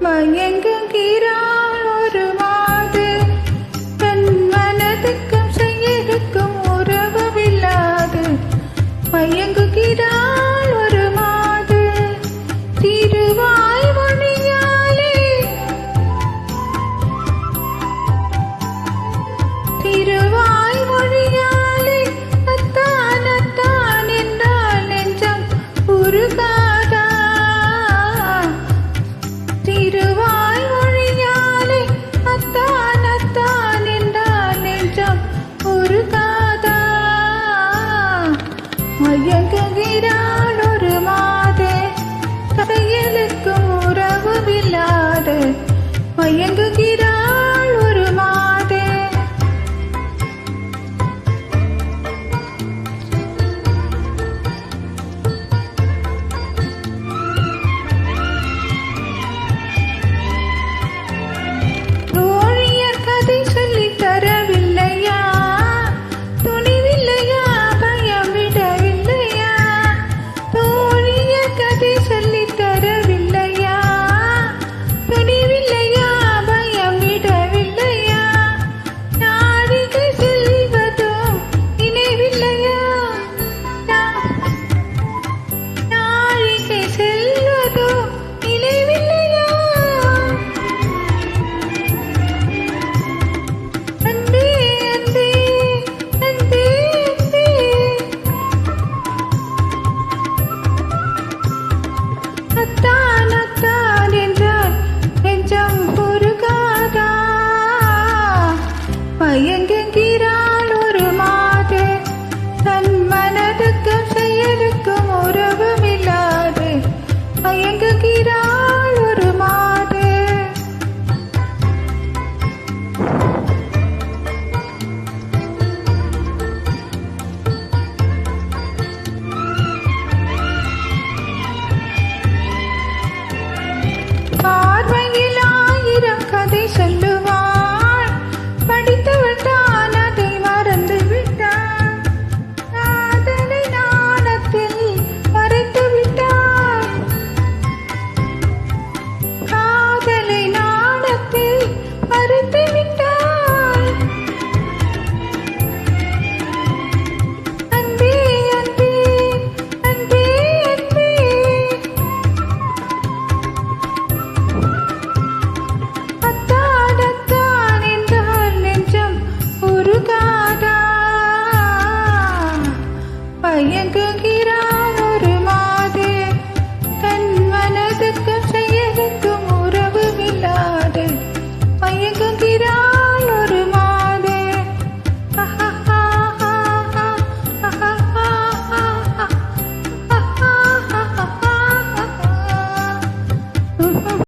மயங்குகிறாள் ஒரு மாது தன் மனதுக்கும் செயலுக்கும் உறவில்லாது மயங்குகிறாள் ஒரு மாது திருவாய் மொழியாலே திருவாய் மொழியாலே அத்தான் அத்தான் என்றால் நெஞ்சம் உருகாதா திருவாய் மொழியாலே அத்தான் அத்தான் என்றால் நெஞ்சம் உருகாதா மயங்குகிறாள் ஒரு மாது செயலுக்கும் உறவுமில்லாது மயங்குகிறாள் ஒரு மாது தோழியர் கதை சொல்லித் தரவில்லையா துணிவில்லையா பயம் விடவில்லையா தோழியர் கதை சொல்லித் தரவில்லையா துணிவில்லையா பயம் விடவில்லையா நாழிகை செல்வதும் நினைவில்லையா நாழிகை செல்வதும் நினைவில்லையா அன்பே அன்பே அன்பே அன்பே அத்தான் அத்தான் என்றால் நெஞ்சம் பொறுகாதா மயங்குகிறாள் ஒரு மாது தன் மனதுக்கும் செயலுக்கும் உறவுமில்லாது மயங்குகிறாள்